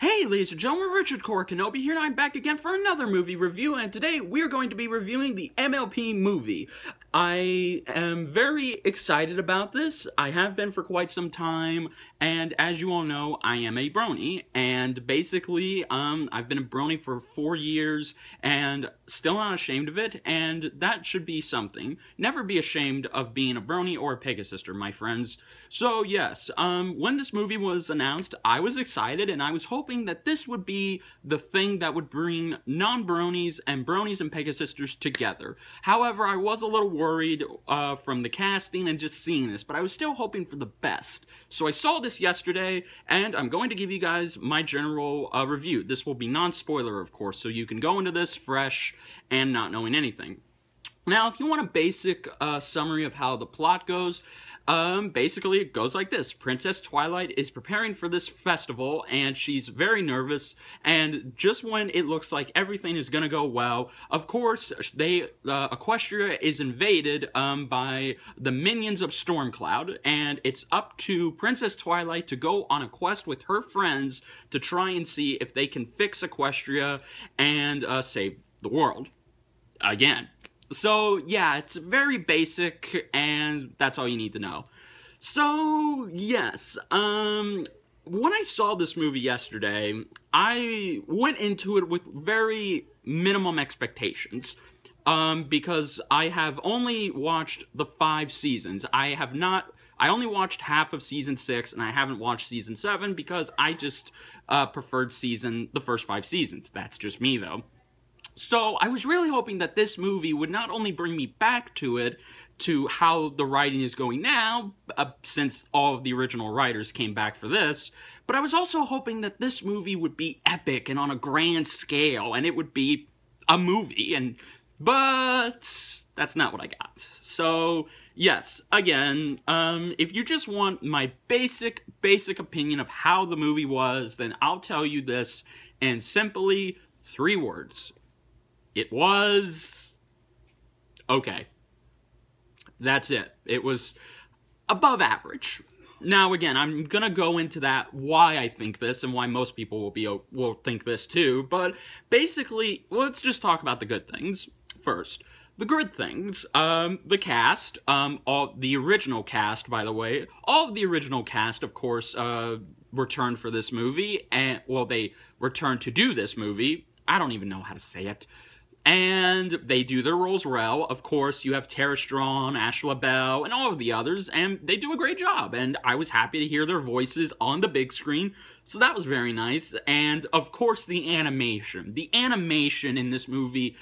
Hey ladies and gentlemen, Richard Core Kenobi here, and I'm back again for another movie review, and today we're going to be reviewing the MLP movie. I am very excited about this. I have been for quite some time, and as you all know, I am a brony, and basically, I've been a brony for 4 years, and still not ashamed of it, and that should be something. Never be ashamed of being a brony or a Pegasister, my friends. So yes, when this movie was announced, I was excited, and I was hoping that this would be the thing that would bring non-bronies and Pegasisters together. However, I was a little worried from the casting and just seeing this, but I was still hoping for the best. So I saw this yesterday, and I'm going to give you guys my general review. This will be non-spoiler, of course, so you can go into this fresh and not knowing anything. Now, if you want a basic summary of how the plot goes, basically it goes like this. Princess Twilight is preparing for this festival, and she's very nervous, and just when it looks like everything is gonna go well, of course, Equestria is invaded, by the minions of Stormcloud, and it's up to Princess Twilight to go on a quest with her friends to try and see if they can fix Equestria and, save the world. Again. So, yeah, it's very basic, and that's all you need to know. So, yes, when I saw this movie yesterday, I went into it with very minimum expectations, because I have only watched the 5 seasons. I only watched half of Season 6, and I haven't watched Season 7, because I just, preferred the first 5 seasons. That's just me, though. So, I was really hoping that this movie would not only bring me back to how the writing is going now, since all of the original writers came back for this, but I was also hoping that this movie would be epic and on a grand scale, and it would be a movie, but that's not what I got. So, yes, again, if you just want my basic opinion of how the movie was, then I'll tell you this in simply 3 words. It was okay. That's it. It was above average. Now, again, I'm gonna go into that, why I think this, and why most people will think this too, but basically, let's just talk about the good things first. The good things, the cast, all the original cast, by the way, all of the original cast, of course, returned for this movie, and, well, they returned to do this movie. I don't even know how to say it. And they do their roles well. Of course, you have Tara Strong, Ashley Bell, and all of the others, and they do a great job. And I was happy to hear their voices on the big screen, so that was very nice. And, of course, the animation. The animation in this movie,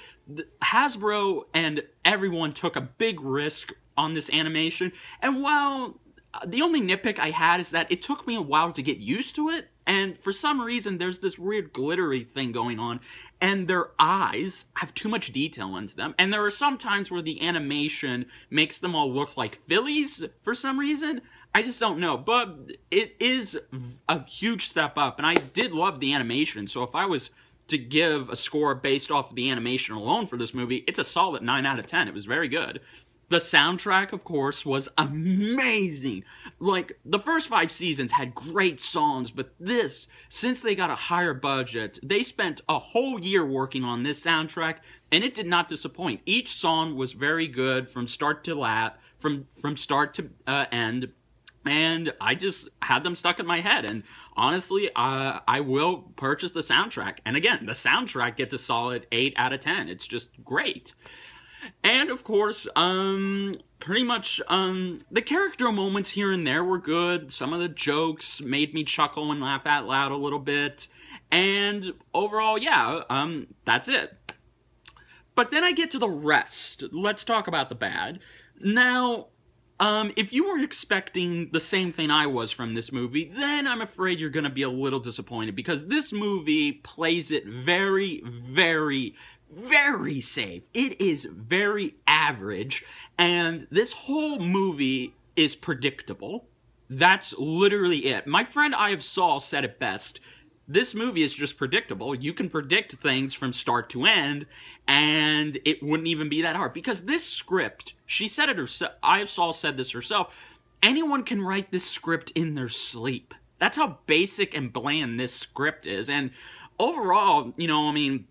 Hasbro and everyone took a big risk on this animation. And while the only nitpick I had is that it took me a while to get used to it, and for some reason, there's this weird glittery thing going on, and their eyes have too much detail into them, and there are some times where the animation makes them all look like fillies for some reason. I just don't know, but it is a huge step up, and I did love the animation, so if I was to give a score based off of the animation alone for this movie, it's a solid 9 out of 10. It was very good. The soundtrack, of course, was amazing. Like, the first 5 seasons had great songs, but this, since they got a higher budget, they spent a whole year working on this soundtrack, and it did not disappoint. Each song was very good from start to end, and I just had them stuck in my head, and honestly, I will purchase the soundtrack. And again, the soundtrack gets a solid 8 out of 10. It's just great. And, of course, pretty much, the character moments here and there were good. Some of the jokes made me chuckle and laugh out loud a little bit. And, overall, yeah, that's it. But then I get to the rest. Let's talk about the bad. Now, if you were expecting the same thing I was from this movie, then I'm afraid you're gonna be a little disappointed, because this movie plays it very, very safe. It is very average, and this whole movie is predictable. That's literally it. My friend I have Saul said it best. This movie is just predictable. You can predict things from start to end, and it wouldn't even be that hard. Because this script, she said it herself, I have Saul said this herself, anyone can write this script in their sleep. That's how basic and bland this script is. And overall, you know, I mean,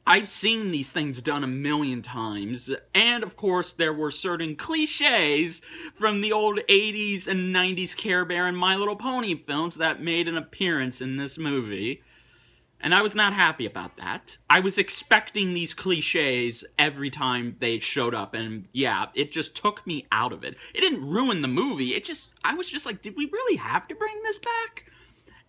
I've seen these things done a million times, and of course there were certain cliches from the old 80s and 90s Care Bear and My Little Pony films that made an appearance in this movie, and I was not happy about that. I was expecting these cliches every time they showed up, and yeah, it just took me out of it. It didn't ruin the movie, I was just like, did we really have to bring this back?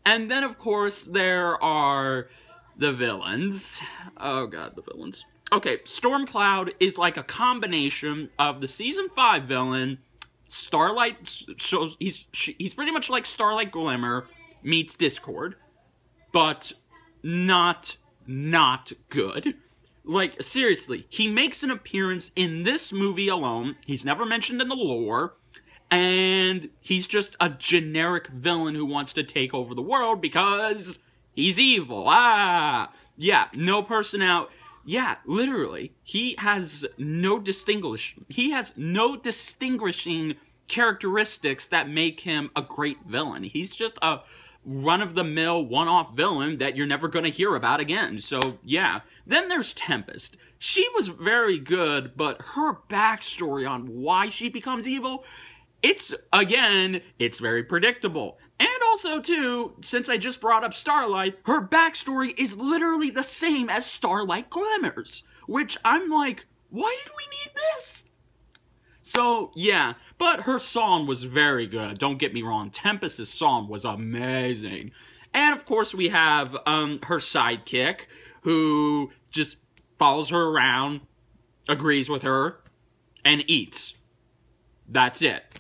And then of course there are the villains. Oh god, the villains. Okay, Stormcloud is like a combination of the Season 5 villain, Starlight, he's pretty much like Starlight Glimmer meets Discord, but not good. Like, seriously, he makes an appearance in this movie alone, he's never mentioned in the lore, and he's just a generic villain who wants to take over the world because he's evil. Yeah, no personality. Yeah, literally, he has no distinguishing characteristics that make him a great villain. He's just a run-of-the-mill, one-off villain that you're never gonna hear about again. So, yeah. Then there's Tempest. She was very good, but her backstory on why she becomes evil, it's very predictable. And also, too, since I just brought up Starlight, her backstory is literally the same as Starlight Glimmer's, which I'm like, why did we need this? So, yeah, but her song was very good, don't get me wrong, Tempest's song was amazing. And, of course, we have her sidekick, who just follows her around, agrees with her, and eats. That's it.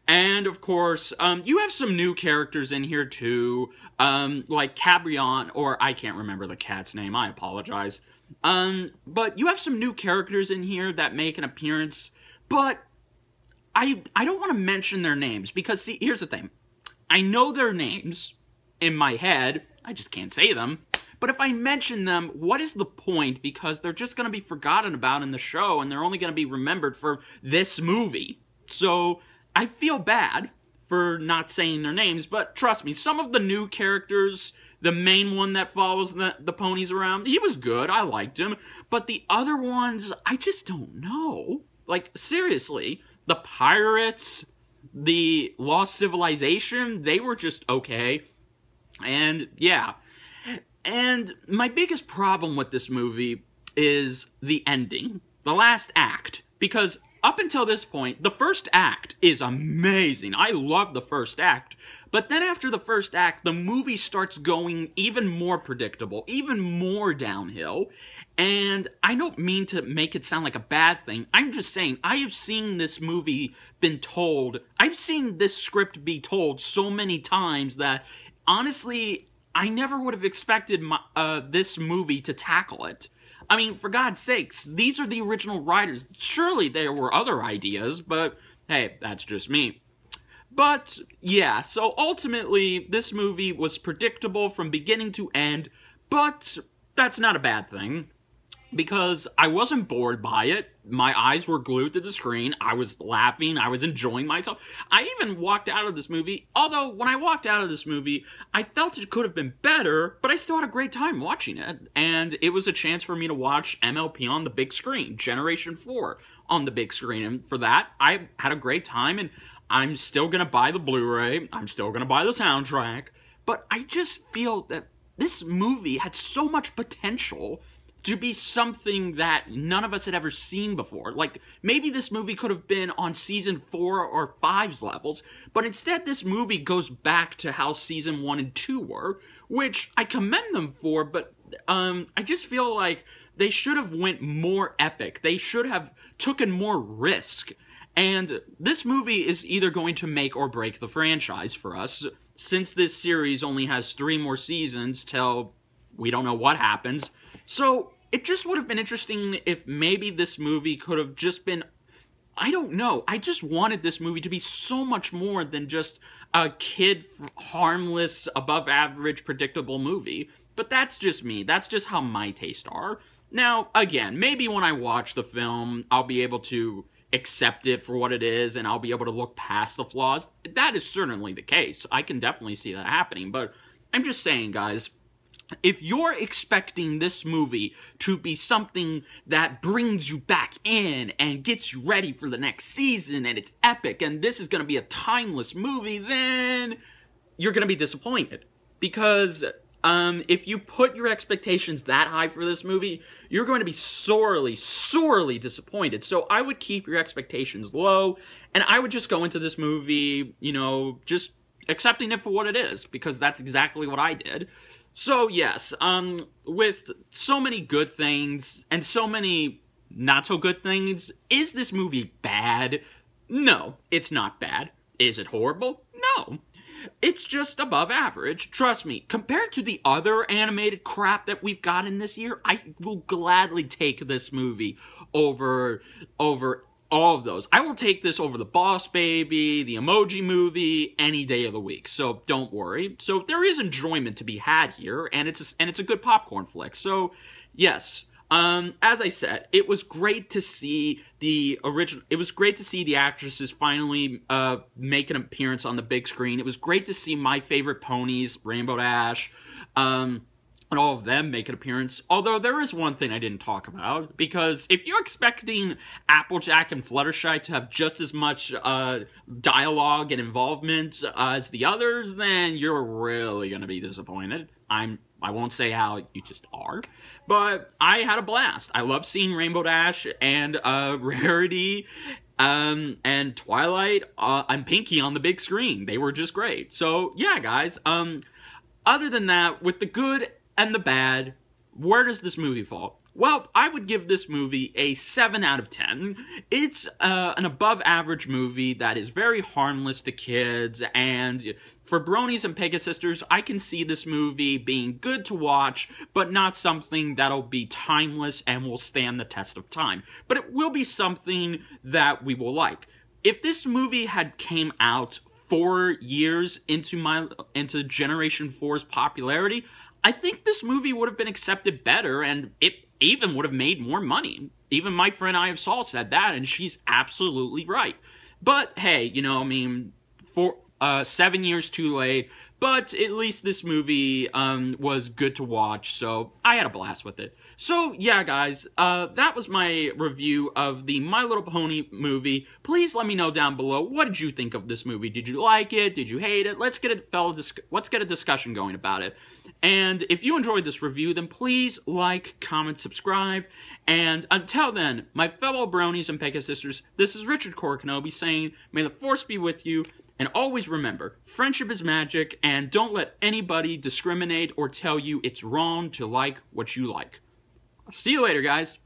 And, of course, you have some new characters in here, too, like Cabrion, or I can't remember the cat's name, I apologize. But you have some new characters in here that make an appearance, but I don't want to mention their names, because, see, here's the thing. I know their names in my head, I just can't say them, but if I mention them, what is the point? Because they're just going to be forgotten about in the show, and they're only going to be remembered for this movie. So I feel bad for not saying their names, but trust me, some of the new characters, the main one that follows the ponies around, he was good, I liked him, but the other ones, I just don't know. Like, seriously, the pirates, the Lost Civilization, they were just okay, and yeah. And my biggest problem with this movie is the ending, the last act, because up until this point, the first act is amazing. I love the first act. But then after the first act, the movie starts going even more predictable, even more downhill. And I don't mean to make it sound like a bad thing. I'm just saying, I have seen this movie I've seen this script be told so many times that, honestly, I never would have expected this movie to tackle it. I mean, for God's sakes, these are the original writers. Surely there were other ideas, but hey, that's just me. But, yeah, so ultimately, this movie was predictable from beginning to end, but that's not a bad thing, because I wasn't bored by it. My eyes were glued to the screen. I was laughing. I was enjoying myself. I even walked out of this movie, although when I walked out of this movie, I felt it could have been better, but I still had a great time watching it, and it was a chance for me to watch MLP on the big screen, Generation 4 on the big screen, and for that, I had a great time, and I'm still gonna buy the Blu-ray, I'm still gonna buy the soundtrack, but I just feel that this movie had so much potential to be something that none of us had ever seen before. Like, maybe this movie could have been on Season 4 or 5's levels, but instead this movie goes back to how Season 1 and 2 were, which I commend them for, but I just feel like they should have went more epic. They should have taken more risk. And this movie is either going to make or break the franchise for us, since this series only has 3 more seasons till we don't know what happens. So, it just would have been interesting if maybe this movie could have just been, I don't know, I just wanted this movie to be so much more than just a kid, harmless, above-average, predictable movie. But that's just me, that's just how my tastes are. Now, again, maybe when I watch the film, I'll be able to accept it for what it is and I'll be able to look past the flaws. That is certainly the case. I can definitely see that happening, but I'm just saying, guys, if you're expecting this movie to be something that brings you back in and gets you ready for the next season and it's epic and this is going to be a timeless movie, then you're going to be disappointed. Because if you put your expectations that high for this movie, you're going to be sorely, sorely disappointed. So I would keep your expectations low, and I would just go into this movie, you know, just accepting it for what it is, because that's exactly what I did. So yes, with so many good things and so many not so good things, is this movie bad? No, it's not bad. Is it horrible? No. It's just above average. Trust me, compared to the other animated crap that we've gotten this year, I will gladly take this movie over all of those. I will take this over the Boss Baby, the Emoji Movie, any day of the week. So don't worry. So there is enjoyment to be had here, and it's a good popcorn flick. So yes, as I said, it was great to see the original. It was great to see the actresses finally make an appearance on the big screen. It was great to see my favorite ponies, Rainbow Dash, and all of them make an appearance. Although there is one thing I didn't talk about, because if you're expecting Applejack and Fluttershy to have just as much dialogue and involvement as the others, then you're really gonna be disappointed. I won't say how, you just are. But I had a blast. I love seeing Rainbow Dash and Rarity and Twilight and Pinky on the big screen. They were just great. So yeah, guys. Other than that, with the good and the bad, where does this movie fall? Well, I would give this movie a 7 out of 10. It's an above-average movie that is very harmless to kids, and for Bronies and Pegasisters, I can see this movie being good to watch, but not something that'll be timeless and will stand the test of time. But it will be something that we will like. If this movie had came out 4 years into Generation 4's popularity, I think this movie would have been accepted better, and it even would have made more money. Even my friend I Have Saul said that, and she's absolutely right. But hey, you know, I mean, 7 years too late, but at least this movie was good to watch, so I had a blast with it. So yeah, guys, that was my review of the My Little Pony movie. Please let me know down below, what did you think of this movie? Did you like it? Did you hate it? Let's get a discussion going about it. And if you enjoyed this review, then please like, comment, subscribe. And until then, my fellow Bronies and Pegasisters, this is Richard Kenobi saying, may the Force be with you. And always remember, friendship is magic, and don't let anybody discriminate or tell you it's wrong to like what you like. I'll see you later, guys.